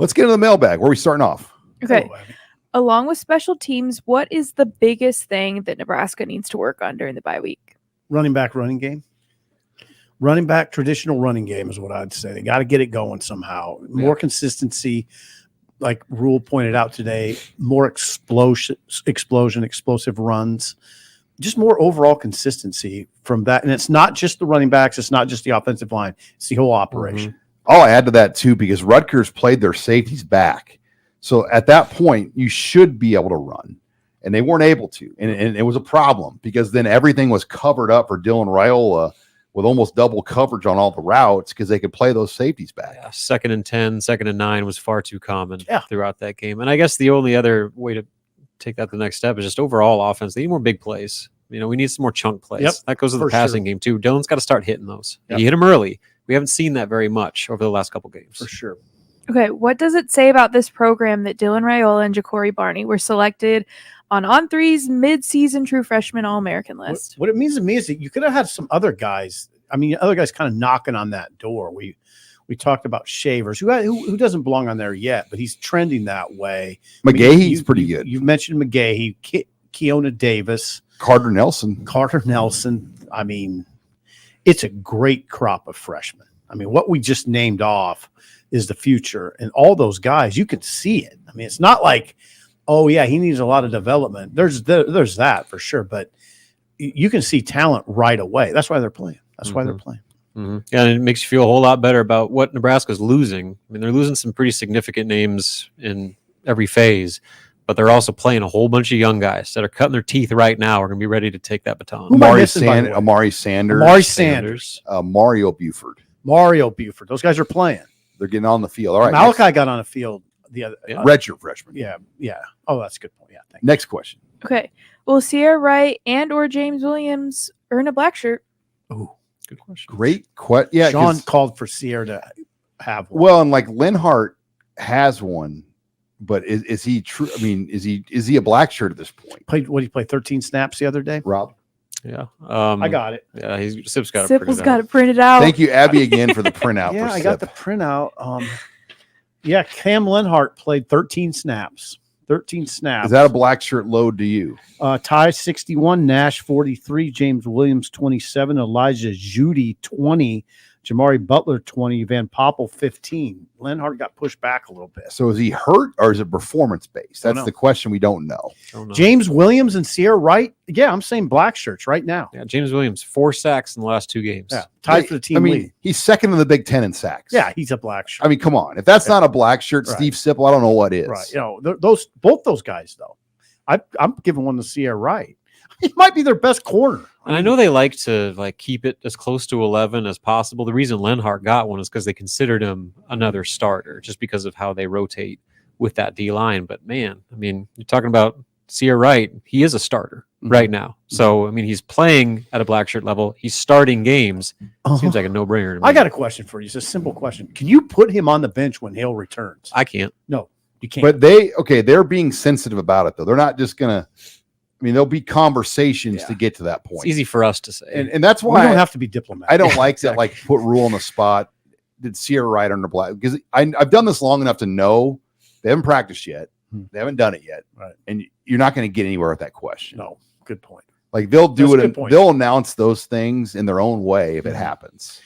Let's get into the mailbag. Where are we starting off? Okay. Along with special teams, what is the biggest thing that Nebraska needs to work on during the bye week? Running game. Running back, traditional running game is what I'd say. They got to get it going somehow. More consistency, like Rule pointed out today, more explosive runs, just more overall consistency from that. And it's not just the running backs. It's not just the offensive line. It's the whole operation. I'll add to that, too, because Rutgers played their safeties back. So at that point, you should be able to run. And they weren't able to. And it was a problem because then everything was covered up for Dylan Raiola with almost double coverage on all the routes because they could play those safeties back. Yeah, 2nd and 10, 2nd and 9 was far too common throughout that game. And I guess the only other way to take that to the next step is just overall offense. They need more big plays. You know, we need some more chunk plays. That goes to the passing game, too. Dylan's got to start hitting those. You hit them early. We haven't seen that very much over the last couple games. For sure. Okay, what does it say about this program that Dylan Raiola and Jakeori Barney were selected on On3's midseason true freshman All-American list? What it means to me is that you could have had some other guys. I mean, other guys kind of knocking on that door. We talked about Shavers, who doesn't belong on there yet, but he's trending that way. McGahee's pretty good. You've mentioned McGahee, Keona Davis, Carter Nelson. I mean, it's a great crop of freshmen. I mean, what we just named off is the future, and all those guys, you can see it. I mean, it's not like, oh yeah, he needs a lot of development. There's that for sure, but you can see talent right away. That's why they're playing. Yeah, and it makes you feel a whole lot better about what Nebraska's losing. I mean, they're losing some pretty significant names in every phase, but they're also playing a whole bunch of young guys that are cutting their teeth right now. Are going to be ready to take that baton. Amari Sanders, Mario Buford. Those guys are playing. They're getting on the field. All right. Malachi got on the field the other redshirt freshman. Yeah. Oh, that's a good point. Yeah. Thank you. Next question. Okay. Will Sierre Wright and or James Williams earn a black shirt? Oh, good question. Great question. Yeah. Sean called for Sierre to have one. Well, and like Linhart has one, but is he true? I mean, is he a black shirt at this point? What did he play? 13 snaps the other day? Rob? Yeah. I got it. Yeah, Sip's got it printed out. Thank you, Abby, again for the printout. Yeah, I got the printout. Cam Linhart played 13 snaps. 13 snaps. Is that a black shirt load to you? Ty 61, Nash 43, James Williams 27, Elijah Judy 20, Jamari Butler 20, Van Poppel 15. Linhart got pushed back a little bit. So is he hurt or is it performance based? That's the question we don't know. James Williams and Sierre Wright. Yeah, I'm saying black shirts right now. Yeah, James Williams 4 sacks in the last 2 games. Yeah, tied for the team lead. He's second in the Big Ten in sacks. Yeah, he's a black shirt. I mean, come on. If that's not a black shirt, Steve Sipple, I don't know what is. Right. You know, both those guys though. I'm giving one to Sierre Wright. He might be their best corner. And I know they like to keep it as close to 11 as possible. The reason Linhart got one is because they considered him another starter, just because of how they rotate with that D line. But man, I mean, you're talking about Sierre Wright. He is a starter right now. So I mean, he's playing at a black shirt level. He's starting games. Seems like a no-brainer to me. I got a question for you. It's a simple question. Can you put him on the bench when Hale returns? I can't. No, you can't. But they're being sensitive about it though. They're not just gonna. I mean, there'll be conversations to get to that point. It's easy for us to say. And that's why we don't have to be diplomatic. I don't like that, put Rule on the spot. Did Sierre Wright under black? Because I've done this long enough to know they haven't practiced yet. They haven't done it yet. Right. And you're not going to get anywhere with that question. No, good point. Like they'll do it. They'll announce those things in their own way if it happens.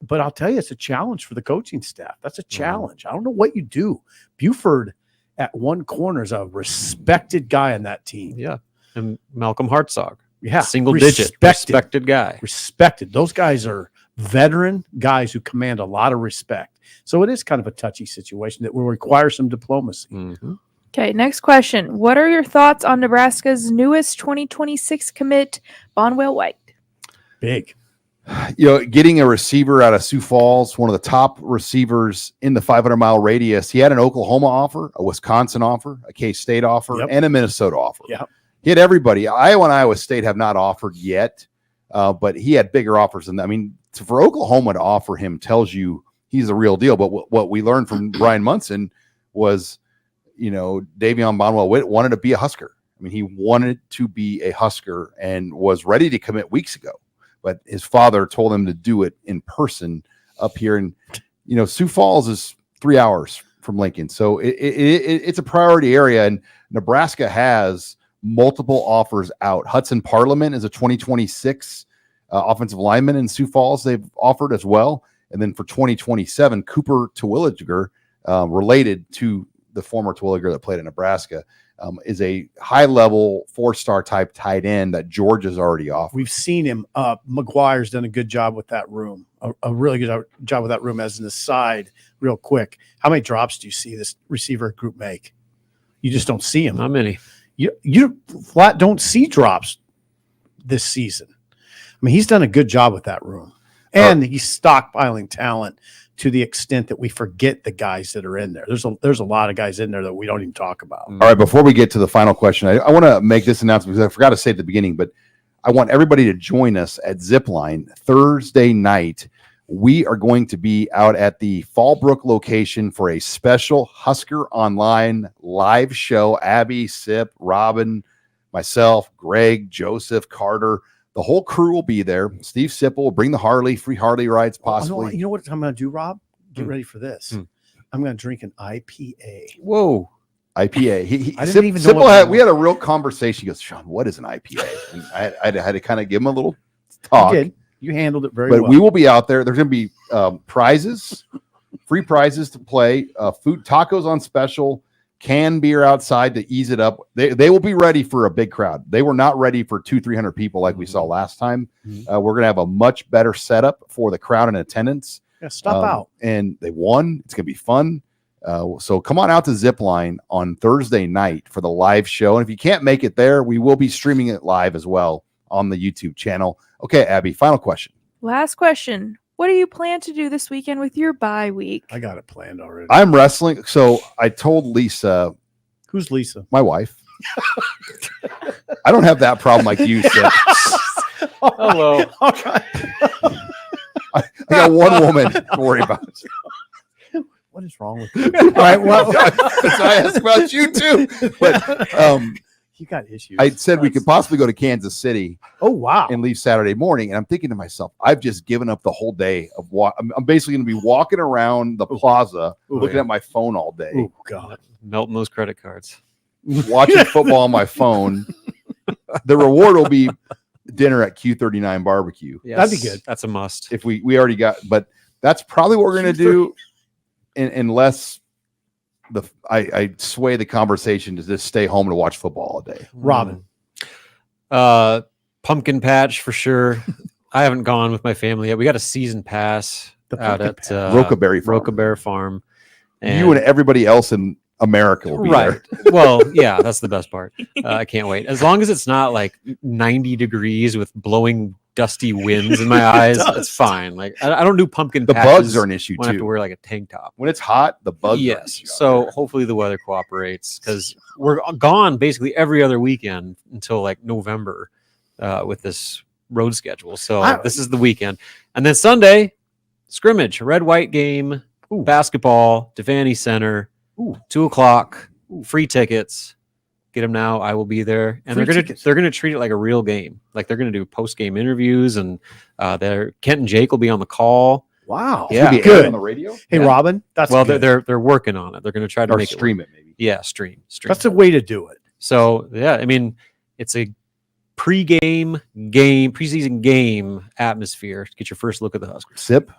But I'll tell you, it's a challenge for the coaching staff. That's a challenge. I don't know what you do. Buford at one corner is a respected guy on that team. Yeah. And Malcolm Hartzog. Yeah. Single-digit. Respected guy. Respected. Those guys are veteran guys who command a lot of respect. So it is kind of a touchy situation that will require some diplomacy. Mm-hmm. Okay, next question. What are your thoughts on Nebraska's newest 2026 commit, Bonwell White? Big. Getting a receiver out of Sioux Falls, one of the top receivers in the 500-mile radius. He had an Oklahoma offer, a Wisconsin offer, a K-State offer, and a Minnesota offer. Yeah. He had everybody. Iowa and Iowa State have not offered yet, but he had bigger offers than that. I mean, for Oklahoma to offer him tells you he's the real deal. But what we learned from Brian Munson was, Davon Bonwell wanted to be a Husker. I mean, he wanted to be a Husker and was ready to commit weeks ago. But his father told him to do it in person up here. And, Sioux Falls is 3 hours from Lincoln. So it's a priority area, and Nebraska has multiple offers out. Hudson Parliament is a 2026 offensive lineman in Sioux Falls they've offered as well. And then for 2027, Cooper Terwilliger, related to the former Terwilliger that played at Nebraska, is a high-level 4-star type tight end that Georgia's already offered. We've seen him. McGuire's done a good job with that room, a really good job with that room. As an aside, real quick, how many drops do you see this receiver group make? You just don't see him. Not many. You flat don't see drops this season. I mean, he's done a good job with that room. And he's stockpiling talent to the extent that we forget the guys that are in there. There's a lot of guys in there that we don't even talk about. All right, before we get to the final question, I want to make this announcement because I forgot to say at the beginning, but I want everybody to join us at Zipline Thursday night. We are going to be out at the Fallbrook location for a special Husker Online live show. Abby, Sip, Robin, myself, Greg, Joseph, Carter. The whole crew will be there. Steve Sipple will bring the Harley, free Harley rides possibly. You know what I'm going to do, Rob? Get ready for this. I'm going to drink an IPA. Whoa. IPA. I didn't even know we had a real conversation. He goes, Sean, what is an IPA? And I had to kind of give him a little talk. You did. You handled it very well. But we will be out there. There's going to be prizes, free prizes to play, food, tacos on special, canned beer outside to ease it up. They will be ready for a big crowd. They were not ready for 200-300 people like we saw last time. We're going to have a much better setup for the crowd and attendance. Yeah, stop out. And they won. It's going to be fun. So come on out to Zipline on Thursday night for the live show. And if you can't make it there, we will be streaming it live as well on the YouTube channel. Okay, Abby, final question. Last question. What do you plan to do this weekend with your bye week? I got it planned already. I'm wrestling. So I told Lisa. Who's Lisa? My wife. I don't have that problem like you said. Hello. Okay. I got one woman to worry about. What is wrong with you? All right. Well, I asked about you too. But you got issues. I said we could possibly go to Kansas City. Oh, wow. And leave Saturday morning. And I'm thinking to myself, I've just given up the whole day of walk. I'm basically going to be walking around the plaza, looking at my phone all day. Oh, God. Melting those credit cards. Watching football on my phone. The reward will be dinner at Q39 barbecue. Yes, that'd be good. That's a must. If we already got, but that's probably what we're going to do unless I sway the conversation to just stay home to watch football all day. Robin. Pumpkin patch for sure. I haven't gone with my family yet. We got a season pass out at Rocaberry Farm. You and everybody else in America will be there. Well, yeah, that's the best part. I can't wait. As long as it's not like 90 degrees with blowing dusty winds in my eyes, it's fine. Like I don't do pumpkin The patches bugs are an issue when I have to too. wear like a tank top. When it's hot, the bugs. are an Yes. issue out So there. hopefully the weather cooperates because we're gone basically every other weekend until like November with this road schedule. So this is the weekend. And then Sunday, scrimmage, red-white game, basketball, Devaney Center, 2:00, free tickets. Get them now. I will be there, and they're gonna treat it like a real game. Like they're gonna do post-game interviews, and Kent and Jake will be on the call. Wow. Yeah, Be good. on the radio. Hey, Robin. That's good. they're working on it. They're gonna try to Or make stream it maybe. Yeah, stream. That's the way to do it. So yeah, I mean, it's a preseason game atmosphere to get your first look at the Huskers. Sip.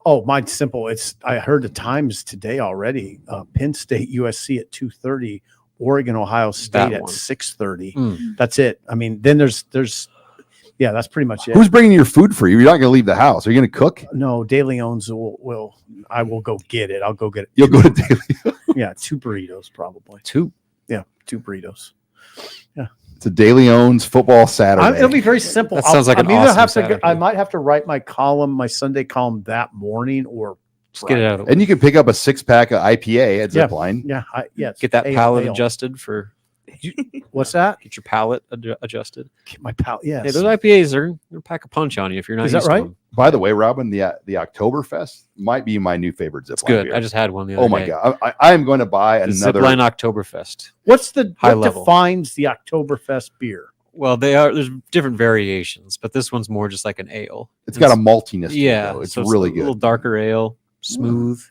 Oh, mine's simple. I heard the times today already. Penn State, USC at 2:30, Oregon, Ohio State at 6:30. That's it. I mean, then there's that's pretty much it. Who's bringing your food for you? You're not going to leave the house. Are you going to cook? No, De Leon's I will go get it. I'll go get it. You'll go to Daily. Yeah, 2 burritos probably. 2. Yeah, 2 burritos. Yeah. It's a De Leon's football Saturday. It'll be very simple. That sounds like an awesome Saturday. I might have to write my Sunday column that morning or Just get it out of the way. And you can pick up a 6-pack of IPA at Zipline. Yeah. Get that palate adjusted for. What's that? Get your palate adjusted. Get my palate. Yes. Hey, those IPAs are going to pack a punch on you if you're not. Is that used to right? them. By the way, Robin, the Oktoberfest might be my new favorite Zipline. It's good. beer. I just had one the other day. Oh my god! I am going to buy The another. Zipline Oktoberfest. What's the High what level. defines the Oktoberfest beer? Well, there's different variations, but this one's more just like an ale. It's got a maltiness. To Yeah, it, though. It's so really a little good. darker ale, smooth.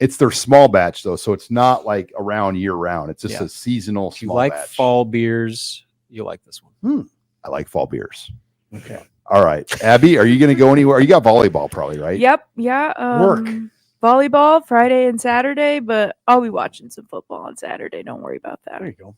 It's their small batch though, so it's not like around year round. It's just Yeah. a seasonal If you small like batch. fall beers, you'll like this one. I like fall beers. Okay. All right, Abby, are you going to go anywhere? You got volleyball probably, right? Yep. Yeah. Work. Volleyball Friday and Saturday, but I'll be watching some football on Saturday. Don't worry about that. There you go.